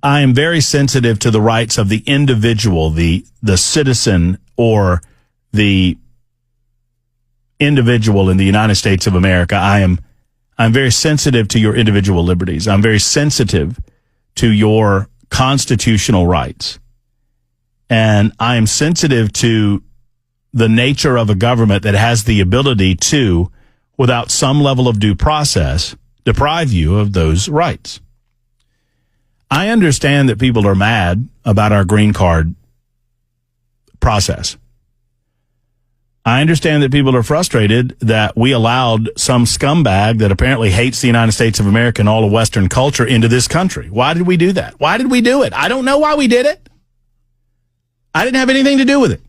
I am very sensitive to the rights of the individual, the citizen, or the individual in the United States of America. I'm very sensitive to your individual liberties. I'm very sensitive to your constitutional rights. And I am sensitive to the nature of a government that has the ability to, without some level of due process, deprive you of those rights. I understand that people are mad about our green card process. I understand that people are frustrated that we allowed some scumbag that apparently hates the United States of America and all of Western culture into this country. Why did we do that? Why did we do it? I don't know why we did it. I didn't have anything to do with it.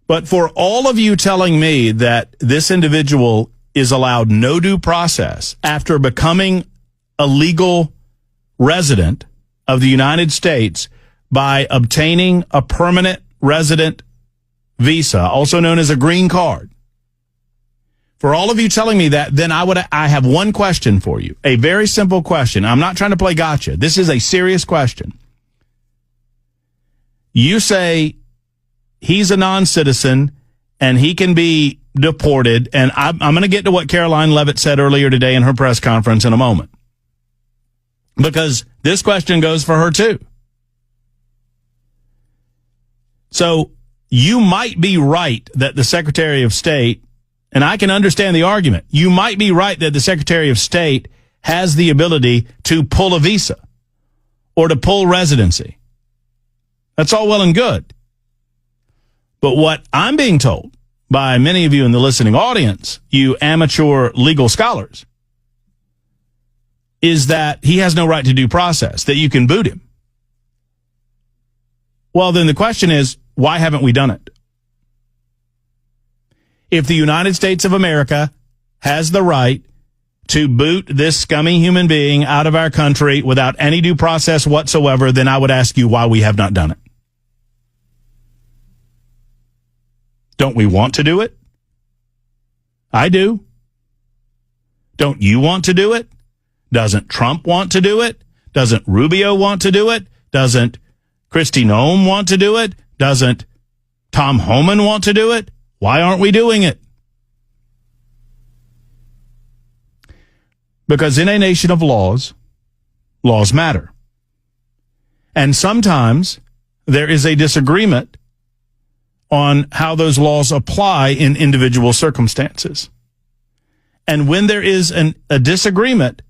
But for all of you telling me that this individual is allowed no due process after becoming a legal resident of the United States by obtaining a permanent resident visa, also known as a green card. For all of you telling me that, then I have one question for you. A very simple question. I'm not trying to play gotcha. This is a serious question. You say he's a non-citizen and he can be deported, and I'm going to get to what Caroline Leavitt said earlier today in her press conference in a moment, because this question goes for her too. So you might be right that the Secretary of State, and I can understand the argument, you might be right that the Secretary of State has the ability to pull a visa or to pull residency. That's all well and good. But what I'm being told by many of you in the listening audience, you amateur legal scholars, is that he has no right to due process, that you can boot him. Well, then the question is, why haven't we done it? If the United States of America has the right to boot this scummy human being out of our country without any due process whatsoever, then I would ask you why we have not done it. Don't we want to do it? I do. Don't you want to do it? Doesn't Trump want to do it? Doesn't Rubio want to do it? Doesn't Kristi Noem want to do it? Doesn't Tom Homan want to do it? Why aren't we doing it? Because in a nation of laws, laws matter. And sometimes there is a disagreement on how those laws apply in individual circumstances. And when there is a disagreement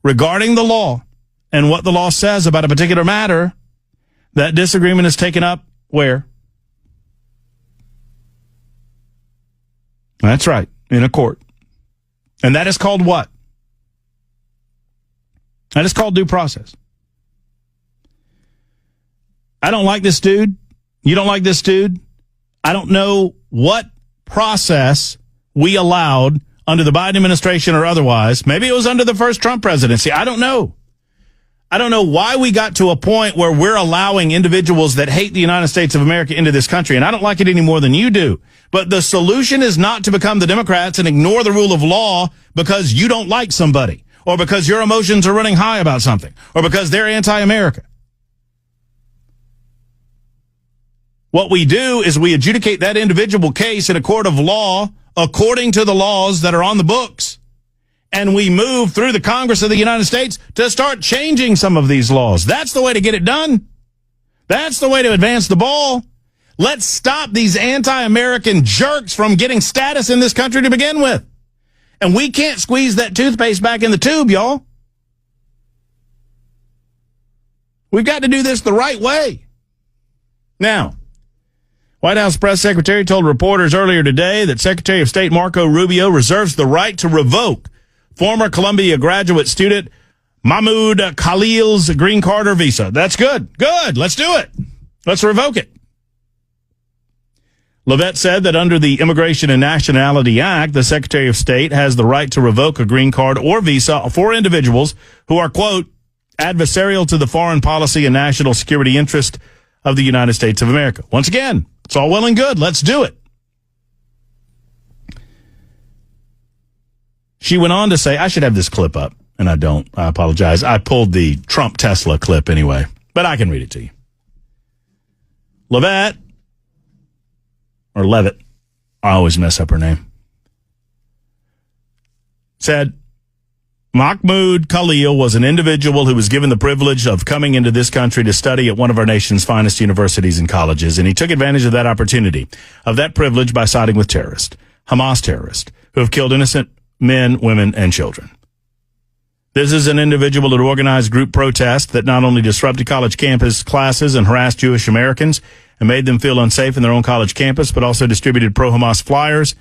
regarding the law and what the law says about a particular matter, that disagreement is taken up where? That's right, in a court. And that is called what? That is called due process. I don't like this dude. You don't like this dude. I don't know what process we allowed under the Biden administration or otherwise. Maybe it was under the first Trump presidency. I don't know. I don't know why we got to a point where we're allowing individuals that hate the United States of America into this country, and I don't like it any more than you do. But the solution is not to become the Democrats and ignore the rule of law because you don't like somebody, or because your emotions are running high about something, or because they're anti-America. What we do is we adjudicate that individual case in a court of law according to the laws that are on the books. And we move through the Congress of the United States to start changing some of these laws. That's the way to get it done. That's the way to advance the ball. Let's stop these anti-American jerks from getting status in this country to begin with. And we can't squeeze that toothpaste back in the tube, y'all. We've got to do this the right way. Now, White House press secretary told reporters earlier today that Secretary of State Marco Rubio reserves the right to revoke former Columbia graduate student Mahmoud Khalil's green card or visa. That's good. Good. Let's do it. Let's revoke it. Leavitt said that under the Immigration and Nationality Act, the Secretary of State has the right to revoke a green card or visa for individuals who are, quote, adversarial to the foreign policy and national security interest of the United States of America. Once again, it's all well and good. Let's do it. She went on to say, I should have this clip up. and I don't. I apologize. I pulled the Trump Tesla clip anyway, but I can read it to you. Levitt, or Levitt, I always mess up her name, said, Mahmoud Khalil was an individual who was given the privilege of coming into this country to study at one of our nation's finest universities and colleges, and he took advantage of that opportunity, of that privilege, by siding with terrorists, Hamas terrorists, who have killed innocent men, women, and children. This is an individual who organized group protests that not only disrupted college campus classes and harassed Jewish Americans and made them feel unsafe in their own college campus, but also distributed pro-Hamas flyers,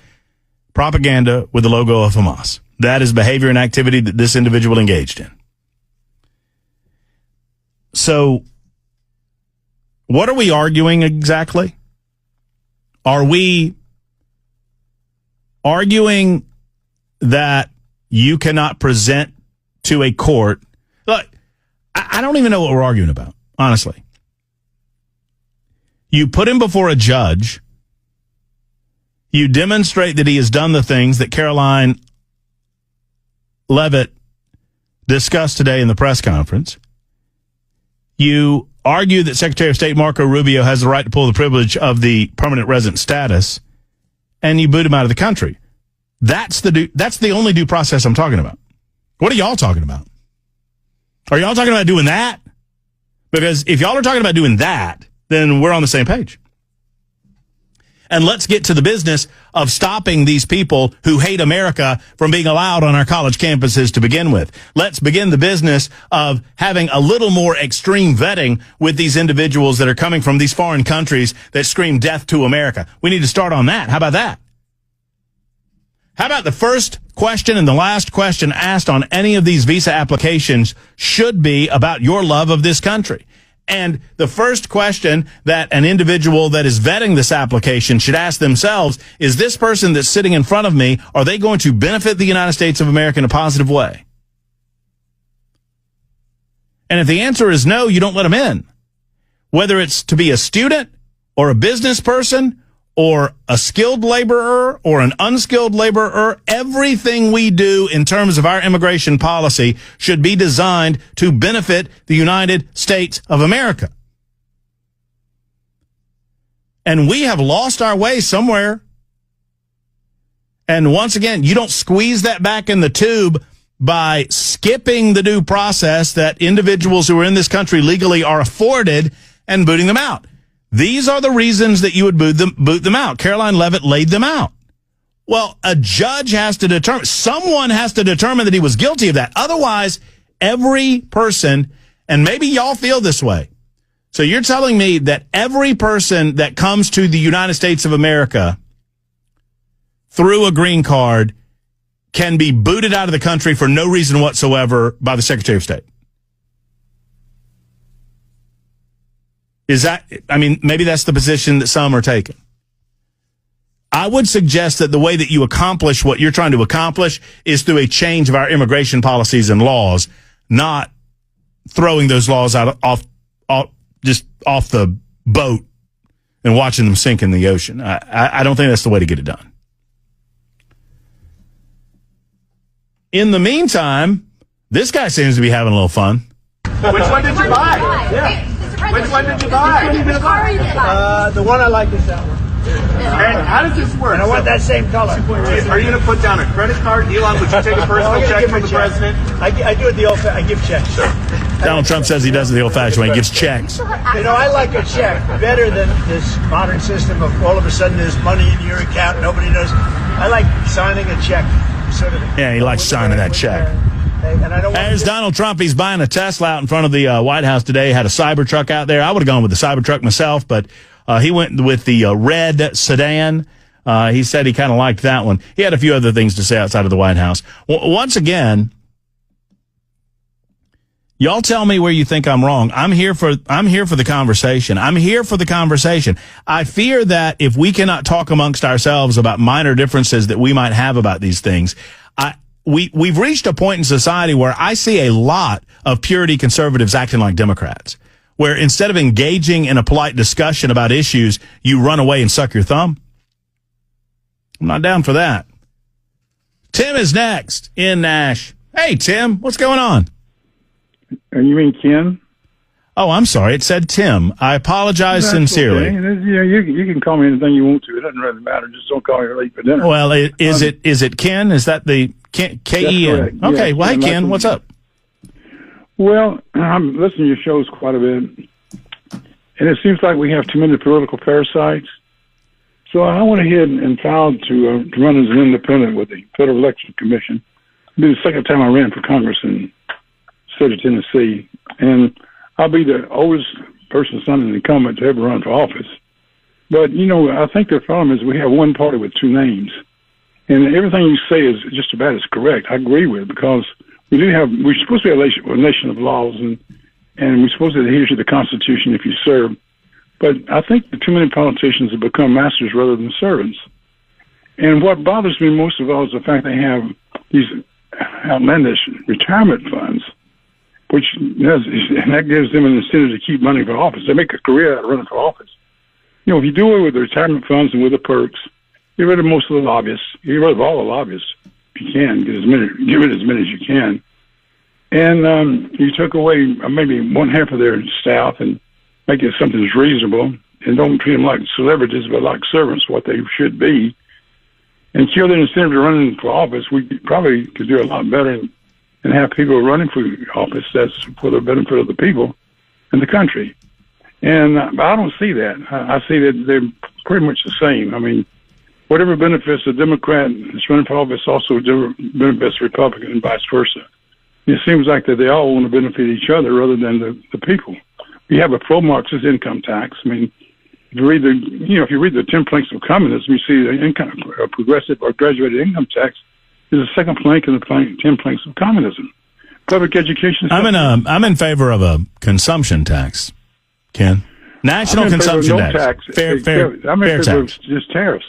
propaganda with the logo of Hamas. That is behavior and activity that this individual engaged in. So, what are we arguing exactly? Are we arguing that you cannot present to a court? Look, I don't even know what we're arguing about, honestly. You put him before a judge. You demonstrate that he has done the things that Caroline Levitt discussed today in the press conference. You argue that Secretary of State Marco Rubio has the right to pull the privilege of the permanent resident status, and you boot him out of the country. That's the only due process I'm talking about. What are y'all talking about? Are y'all talking about doing that? Because if y'all are talking about doing that, then we're on the same page. And let's get to the business of stopping these people who hate America from being allowed on our college campuses to begin with. Let's begin the business of having a little more extreme vetting with these individuals that are coming from these foreign countries that scream death to America. We need to start on that. How about that? How about the first question and the last question asked on any of these visa applications should be about your love of this country? And the first question that an individual that is vetting this application should ask themselves is, this person that's sitting in front of me, are they going to benefit the United States of America in a positive way? And if the answer is no, you don't let them in. Whether it's to be a student or a business person or a skilled laborer or an unskilled laborer, everything we do in terms of our immigration policy should be designed to benefit the United States of America. And we have lost our way somewhere. And once again, you don't squeeze that back in the tube by skipping the due process that individuals who are in this country legally are afforded and booting them out. These are the reasons that you would boot them out. Caroline Levitt laid them out. Well, a judge has to determine, someone has to determine that he was guilty of that. Otherwise, every person, and maybe y'all feel this way. So you're telling me that every person that comes to the United States of America through a green card can be booted out of the country for no reason whatsoever by the Secretary of State? Is that, I mean, maybe that's the position that some are taking. I would suggest that the way that you accomplish what you're trying to accomplish is through a change of our immigration policies and laws, not throwing those laws out off the boat and watching them sink in the ocean. I don't think that's the way to get it done. In the meantime, this guy seems to be having a little fun. Which one did you buy? Yeah. Which one did you buy? The one I like is that one. And how does this work? And I want that same color. Are you going to put down a credit card? Elon, would you take a personal check from the president? I do it the old I give checks. Sure. Donald Trump says he does it the old-fashioned way. He gives checks. You know, I like a check better than this modern system of all of a sudden there's money in your account, nobody knows. I like signing a check. Sort of. Yeah, he likes signing that check. There's Donald Trump. He's buying a Tesla out in front of the White House today. Had a Cybertruck out there. I would have gone with the Cybertruck myself, but he went with the red sedan. He said he kind of liked that one. He had a few other things to say outside of the White House. Once again, y'all tell me where you think I'm wrong. I'm here for the conversation. I'm here for the conversation. I fear that if we cannot talk amongst ourselves about minor differences that we might have about these things, we've reached a point in society where I see a lot of purity conservatives acting like Democrats, where instead of engaging in a polite discussion about issues, you run away and suck your thumb. I'm not down for that. Tim is next in Nash. Hey, Tim, what's going on? You mean Ken? Oh, I'm sorry. It said Tim. I apologize That's sincerely. Okay. You can call me anything you want to. It doesn't really matter. Just don't call me late for dinner. Well, is it Ken? Is that the Ken? K-E-N? Okay. Yeah, well, hey, Ken, what's up? Well, I'm listening to your shows quite a bit, and it seems like we have too many political parasites. So I went ahead and filed to run as an independent with the Federal Election Commission. It'll be the second time I ran for Congress in the state of Tennessee, and I'll be the oldest person, son, an incumbent to ever run for office. But, I think the problem is we have one party with two names. And everything you say is just about as correct. I agree with it because we're supposed to be a nation of laws and we're supposed to adhere to the Constitution if you serve. But I think that too many politicians have become masters rather than servants. And what bothers me most of all is the fact they have these outlandish retirement funds, and that gives them an incentive to keep running for office. They make a career out of running for office. If you do it with the retirement funds and with the perks, get rid of most of the lobbyists. Get rid of all the lobbyists if you can. Get rid of as many as you can. And you took away maybe one half of their staff and make it something that's reasonable, and don't treat them like celebrities but like servants, what they should be. And kill their incentive to running for office. We probably could do a lot better and have people running for office that's for the benefit of the people and the country. And I don't see that. I see that they're pretty much the same. I mean, whatever benefits a Democrat that's running for office also benefits a Republican and vice versa. It seems like that they all want to benefit each other rather than the people. We have a pro-Marxist income tax. I mean, if you read the 10 planks of communism, you see the progressive or graduated income tax is the second plank in the 10 planks of communism. Public education. I'm in favor of a consumption tax, Ken. National consumption tax. Fair I'm in favor tax. of just tariffs.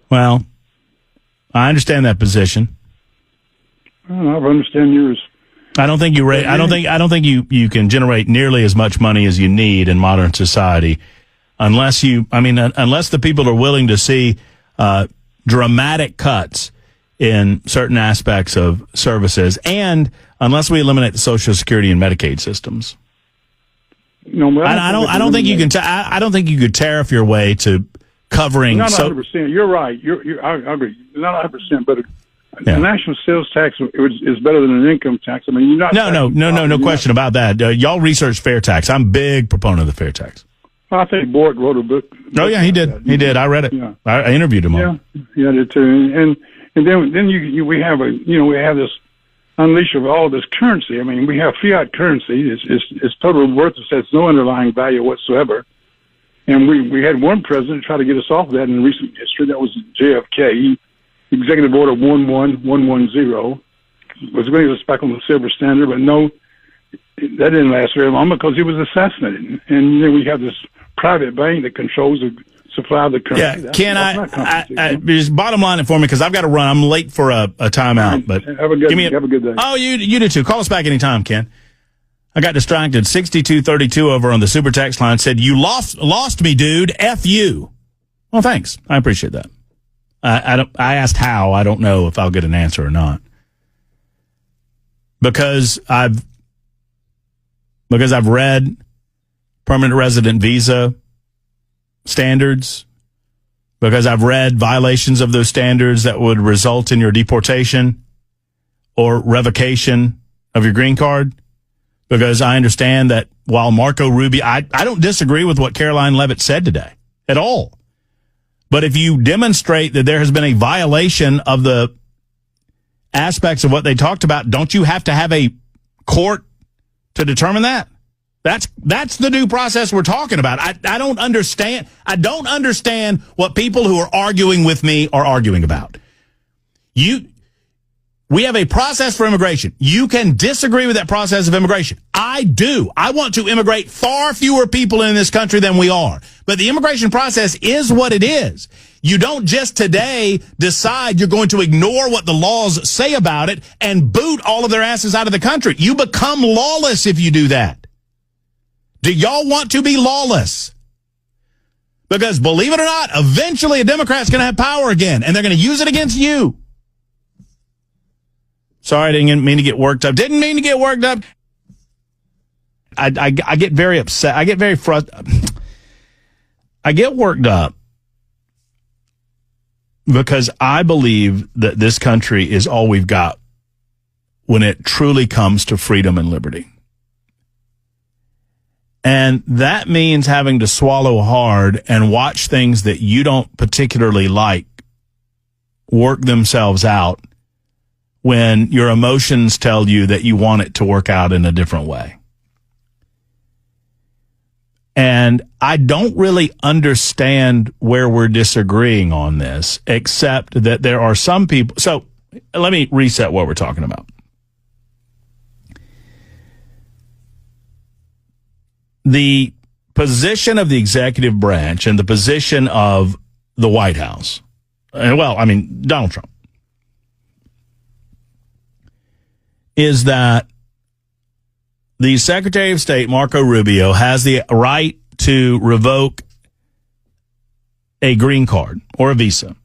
Well, I understand that position. I understand yours. I don't think you can generate nearly as much money as you need in modern society unless the people are willing to see dramatic cuts in certain aspects of services, and unless we eliminate the Social Security and Medicaid systems. No, I don't think you can. I don't think you could tariff your way to covering. Not 100%. You're right. I agree. Not 100%, but the national sales tax is better than an income tax. I mean, you're not. No question about that. Y'all research fair tax. I'm a big proponent of the fair tax. I think Bort wrote a book. Oh yeah, he did. He did. I read it. Yeah. I interviewed him on it. Yeah, I did too. And then we have this unleash of all this currency. I mean, we have fiat currency. It's totally worthless. It has no underlying value whatsoever. And we had one president try to get us off that in recent history. That was JFK. Executive Order 11110 was going to get us back on the silver standard, but no, that didn't last very long because he was assassinated. And then we have this private bank that controls the supply of the currency. Yeah, Ken, I just bottom line it for me because I've got to run. I'm late for a timeout. But have a good day. Oh, you do too. Call us back anytime, Ken. I got distracted. 6232 over on the super text line said, "You lost me, dude. F you." Well, thanks. I appreciate that. I asked how. I don't know if I'll get an answer or not. Because I've read permanent resident visa standards, because I've read violations of those standards that would result in your deportation or revocation of your green card, because I understand that while Marco Rubio, I don't disagree with what Caroline Leavitt said today at all. But if you demonstrate that there has been a violation of the aspects of what they talked about, don't you have to have a court to determine that? That's the due process we're talking about. I don't understand. I don't understand what people who are arguing with me are arguing about. We have a process for immigration. You can disagree with that process of immigration. I do. I want to immigrate far fewer people in this country than we are. But the immigration process is what it is. You don't just today decide you're going to ignore what the laws say about it and boot all of their asses out of the country. You become lawless if you do that. Do y'all want to be lawless? Because believe it or not, eventually a Democrat's going to have power again, and they're going to use it against you. Sorry, I didn't mean to get worked up. Didn't mean to get worked up. I get very upset. I get very frustrated. I get worked up because I believe that this country is all we've got when it truly comes to freedom and liberty. And that means having to swallow hard and watch things that you don't particularly like work themselves out when your emotions tell you that you want it to work out in a different way. And I don't really understand where we're disagreeing on this, except that there are some people. So let me reset what we're talking about. The position of the executive branch and the position of the White House, Donald Trump, is that the Secretary of State, Marco Rubio, has the right to revoke a green card or a visa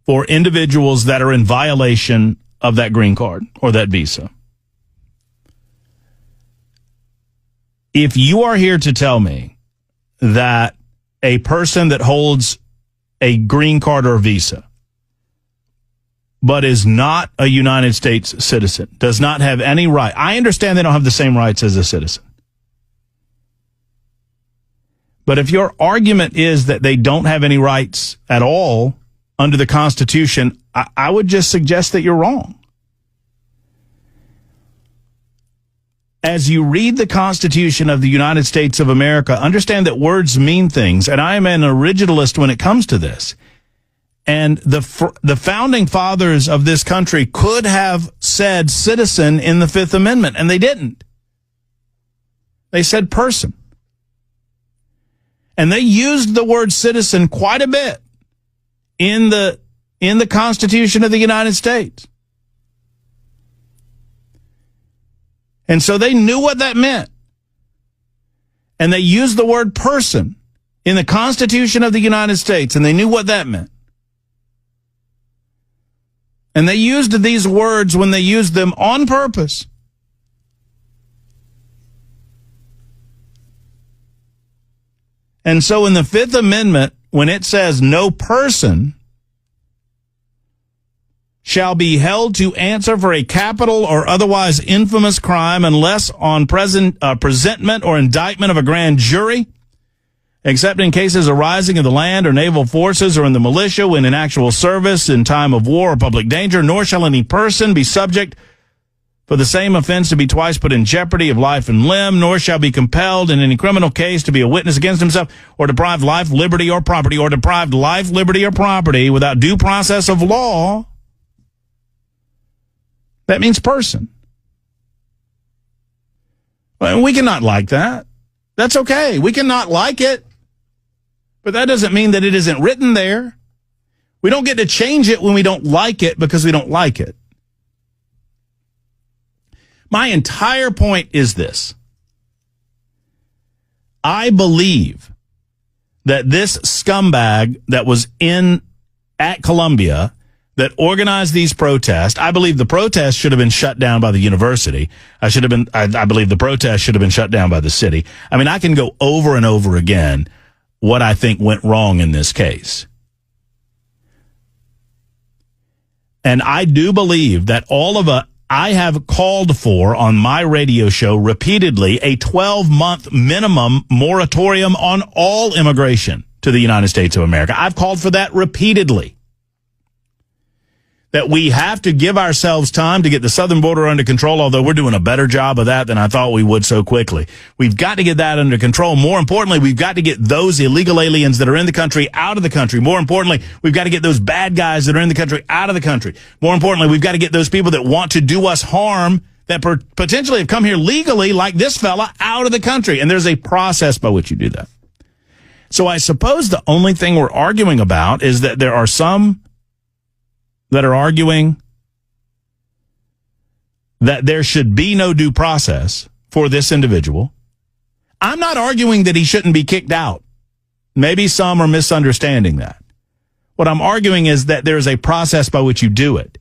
for individuals that are in violation of that green card or that visa. If you are here to tell me that a person that holds a green card or visa but is not a United States citizen, does not have any right. I understand they don't have the same rights as a citizen. But if your argument is that they don't have any rights at all under the Constitution, I would just suggest that you're wrong. As you read the Constitution of the United States of America, understand that words mean things, and I am an originalist when it comes to this. And the founding fathers of this country could have said citizen in the Fifth Amendment, and they didn't. They said person. And they used the word citizen quite a bit in the Constitution of the United States. And so they knew what that meant. And they used the word person in the Constitution of the United States, and they knew what that meant. And they used these words when they used them on purpose. And so in the Fifth Amendment, when it says no person shall be held to answer for a capital or otherwise infamous crime unless on presentment or indictment of a grand jury, except in cases arising in the land or naval forces or in the militia when in actual service in time of war or public danger, nor shall any person be subject for the same offense to be twice put in jeopardy of life and limb, nor shall be compelled in any criminal case to be a witness against himself, or deprived life, liberty, or property, without due process of law. That means person. Well, we cannot like that. That's okay. We cannot like it. But that doesn't mean that it isn't written there. We don't get to change it when we don't like it because we don't like it. My entire point is this. I believe that this scumbag that was at Columbia that organized these protests, I believe the protests should have been shut down by the university. I believe the protests should have been shut down by the city. I mean, I can go over and over again what I think went wrong in this case. And I do believe that I have called for on my radio show repeatedly a 12-month minimum moratorium on all immigration to the United States of America. I've called for that repeatedly. That we have to give ourselves time to get the southern border under control, although we're doing a better job of that than I thought we would so quickly. We've got to get that under control. More importantly, we've got to get those illegal aliens that are in the country out of the country. More importantly, we've got to get those bad guys that are in the country out of the country. More importantly, we've got to get those people that want to do us harm that potentially have come here legally, like this fella, out of the country. And there's a process by which you do that. So I suppose the only thing we're arguing about is that there are some that are arguing that there should be no due process for this individual. I'm not arguing that he shouldn't be kicked out. Maybe some are misunderstanding that. What I'm arguing is that there is a process by which you do it.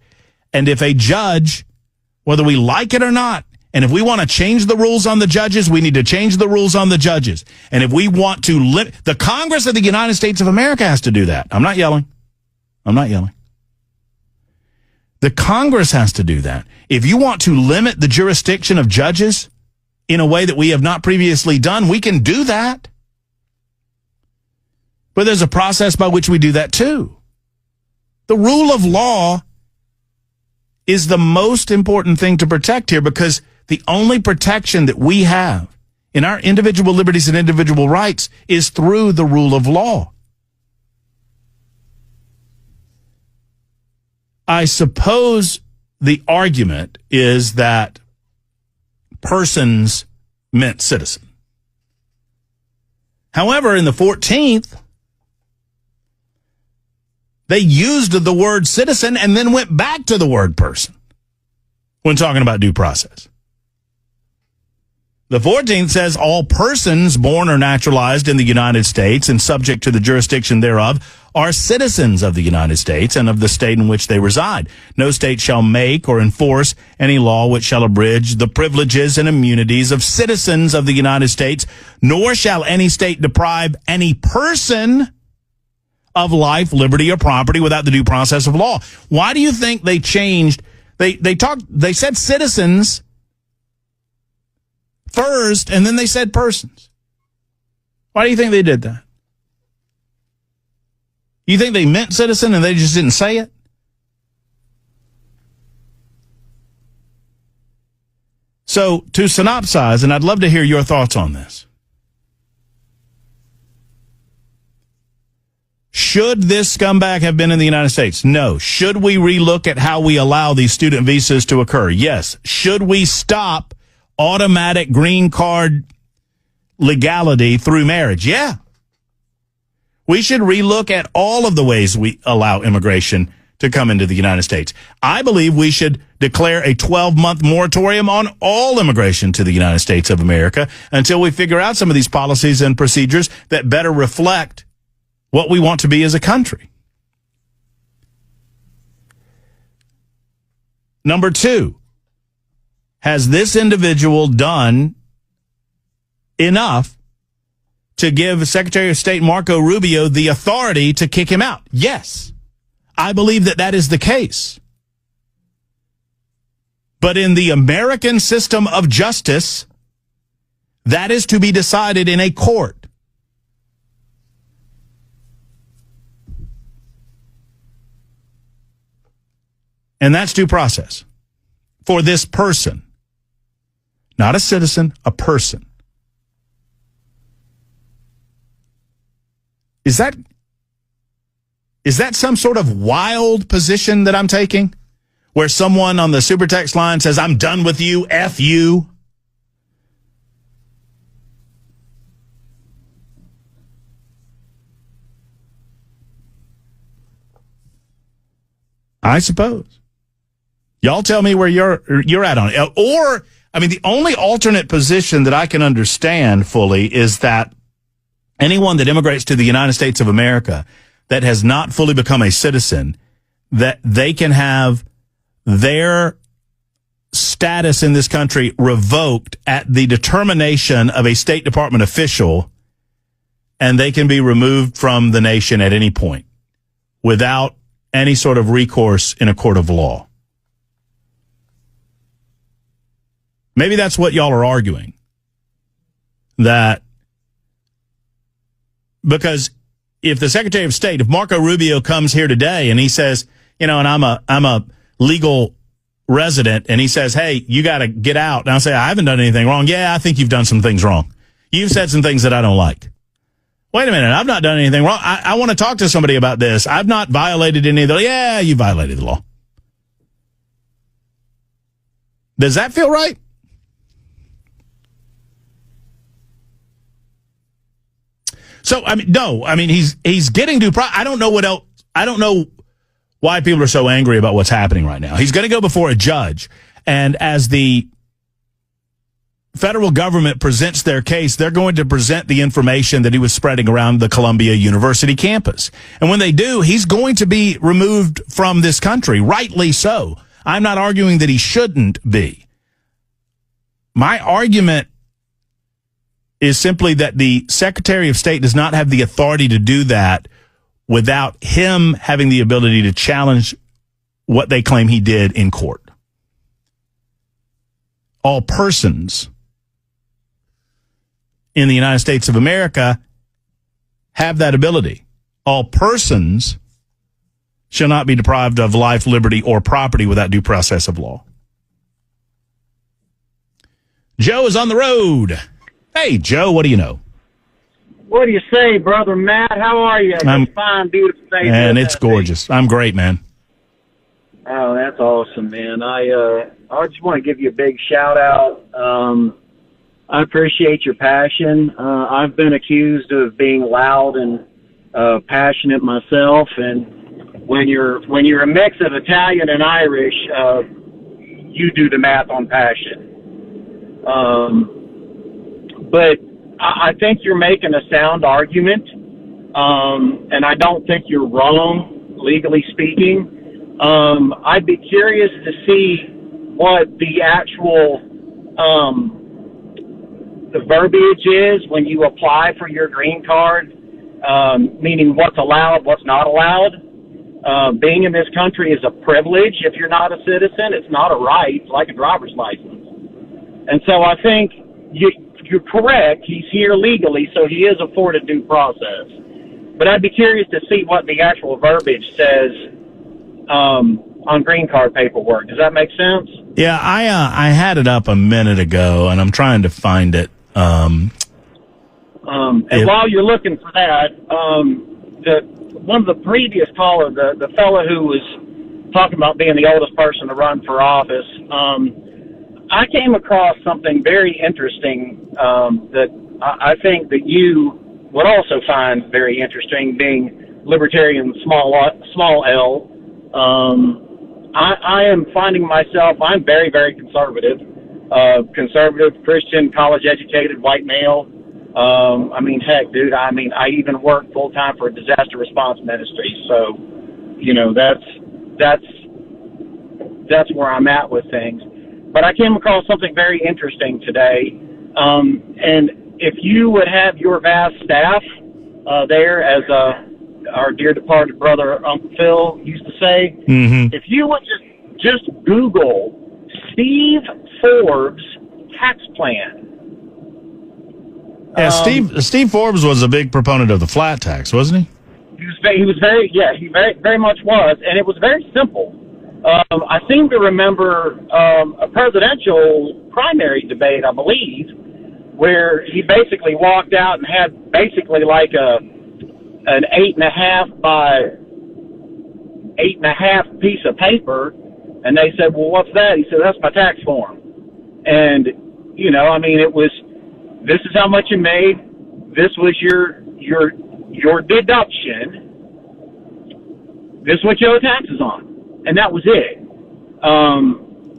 And if a judge, whether we like it or not, and if we want to change the rules on the judges, we need to change the rules on the judges. And if we want to the Congress of the United States of America has to do that. I'm not yelling. The Congress has to do that. If you want to limit the jurisdiction of judges in a way that we have not previously done, we can do that. But there's a process by which we do that too. The rule of law is the most important thing to protect here, because the only protection that we have in our individual liberties and individual rights is through the rule of law. I suppose the argument is that persons meant citizen. However, in the 14th, they used the word citizen and then went back to the word person when talking about due process. The 14th says all persons born or naturalized in the United States and subject to the jurisdiction thereof are citizens of the United States and of the state in which they reside. No state shall make or enforce any law which shall abridge the privileges and immunities of citizens of the United States, nor shall any state deprive any person of life, liberty, or property without the due process of law. Why do you think they changed? They said citizens first, and then they said persons. Why do you think they did that? You think they meant citizen and they just didn't say it? So, to synopsize, and I'd love to hear your thoughts on this. Should this scumbag have been in the United States? No. Should we relook at how we allow these student visas to occur? Yes. Should we stop automatic green card legality through marriage? Yeah. We should relook at all of the ways we allow immigration to come into the United States. I believe we should declare a 12-month moratorium on all immigration to the United States of America until we figure out some of these policies and procedures that better reflect what we want to be as a country. Number two, has this individual done enough to give Secretary of State Marco Rubio the authority to kick him out? Yes, I believe that that is the case. But in the American system of justice, that is to be decided in a court. And that's due process for this person. Not a citizen, a person. Is that some sort of wild position that I'm taking? Where someone on the super text line says, I'm done with you, F you? I suppose. Y'all tell me where you're at on it. Or, I mean, the only alternate position that I can understand fully is that anyone that immigrates to the United States of America that has not fully become a citizen, that they can have their status in this country revoked at the determination of a State Department official, and they can be removed from the nation at any point without any sort of recourse in a court of law. Maybe that's what y'all are arguing. That because if the Secretary of State, if Marco Rubio comes here today and he says, you know, and I'm a legal resident, and he says, hey, you got to get out. And I'll say, I haven't done anything wrong. Yeah, I think you've done some things wrong. You've said some things that I don't like. Wait a minute, I've not done anything wrong. I want to talk to somebody about this. I've not violated any of the law. Yeah, you violated the law. Does that feel right? So, I mean, no. I mean, he's getting due process. I don't know what else. I don't know why people are so angry about what's happening right now. He's going to go before a judge, and as the federal government presents their case, they're going to present the information that he was spreading around the Columbia University campus. And when they do, he's going to be removed from this country, rightly so. I'm not arguing that he shouldn't be. My argument is simply that the Secretary of State does not have the authority to do that without him having the ability to challenge what they claim he did in court. All persons in the United States of America have that ability. All persons shall not be deprived of life, liberty, or property without due process of law. Joe is on the road. Hey, Joe, what do you know? What do you say, Brother Matt? How are you? It's fine, beautiful day. And it's gorgeous. I'm great, man. Oh, that's awesome, man. I just want to give you a big shout out. I appreciate your passion. I've been accused of being loud and passionate myself, and when you're a mix of Italian and Irish, you do the math on passion. But I think you're making a sound argument, and I don't think you're wrong, legally speaking. I'd be curious to see what the actual the verbiage is when you apply for your green card, meaning what's allowed, what's not allowed. Being in this country is a privilege. If you're not a citizen, it's not a right. It's like a driver's license. And so I think you're correct. He's here legally, so he is afforded due process. But I'd be curious to see what the actual verbiage says on green card paperwork. Does that make sense? Yeah, I had it up a minute ago, and I'm trying to find it. And while you're looking for that, one of the previous callers, the fellow who was talking about being the oldest person to run for office, I came across something very interesting that I think that you would also find very interesting, being libertarian small L. I am finding myself, I'm very, very conservative, Christian, college-educated, white male. Heck, dude, I even work full-time for a disaster response ministry. So, that's where I'm at with things. But I came across something very interesting today. And if you would have your vast staff there, as our dear departed brother, Uncle Phil, used to say, if you would just Google Steve Forbes tax plan. Yeah, Steve Forbes was a big proponent of the flat tax, wasn't he? He very much was, and it was very simple. I seem to remember a presidential primary debate, I believe, where he basically walked out and had basically like an 8.5 by 8.5 piece of paper, and they said, "Well, what's that?" He said, "That's my tax form." And it was, this is how much you made. This was your deduction. This is what you owe taxes on. And that was it.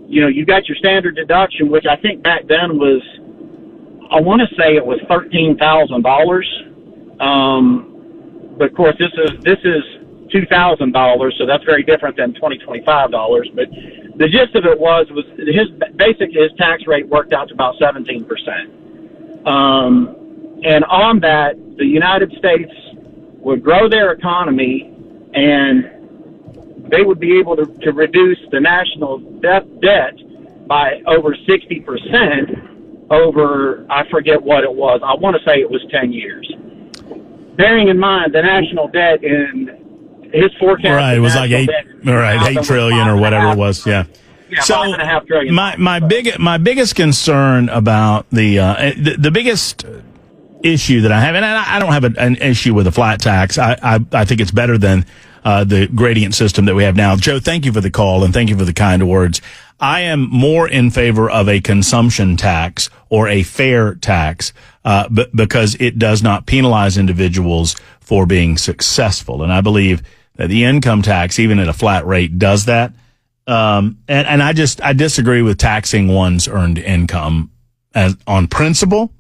You got your standard deduction, which I think back then was, I want to say it was $13,000. But of course, this is $2,000, so that's very different than $25. But the gist of it was his tax rate worked out to about 17%. And on that, the United States would grow their economy, and they would be able to reduce the national debt by over 60% over, I forget what it was. I want to say it was 10 years. Bearing in mind the national debt in his forecast. Right, it was like 8 trillion or whatever it was. Yeah. So $5.5 trillion. My biggest concern about the biggest issue that I have, and I don't have an issue with a flat tax. I think it's better than the gradient system that we have now. Joe, thank you for the call and thank you for the kind words. I am more in favor of a consumption tax or a fair tax, because it does not penalize individuals for being successful. And I believe that the income tax, even at a flat rate, does that. And I disagree with taxing one's earned income on principle.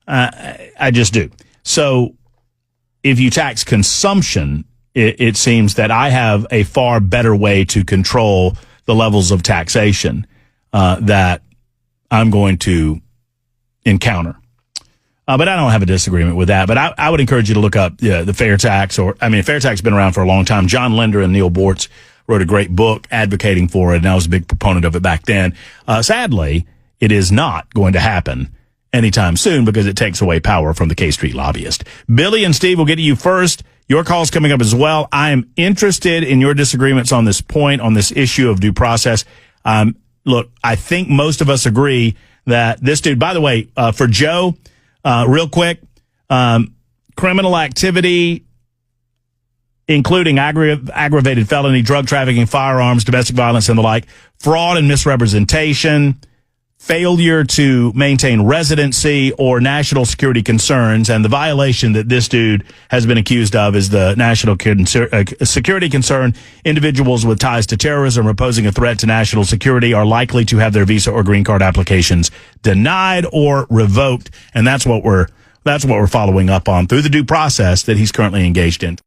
I just do. So if you tax consumption, it seems that I have a far better way to control the levels of taxation that I'm going to encounter. But I don't have a disagreement with that. But I would encourage you to look up the fair tax. Fair tax has been around for a long time. John Linder and Neil Bortz wrote a great book advocating for it, and I was a big proponent of it back then. Sadly, it is not going to happen anytime soon because it takes away power from the K Street lobbyist. Billy and Steve will get to you first. Your call's coming up as well. I am interested in your disagreements on this point, on this issue of due process. Look, I think most of us agree that this dude, by the way, for Joe, real quick, criminal activity, including aggravated felony, drug trafficking, firearms, domestic violence, and the like, fraud and misrepresentation, failure to maintain residency or national security concerns, and the violation that this dude has been accused of is the national security concern. Individuals with ties to terrorism or posing a threat to national security are likely to have their visa or green card applications denied or revoked, and that's what we're following up on through the due process that he's currently engaged in.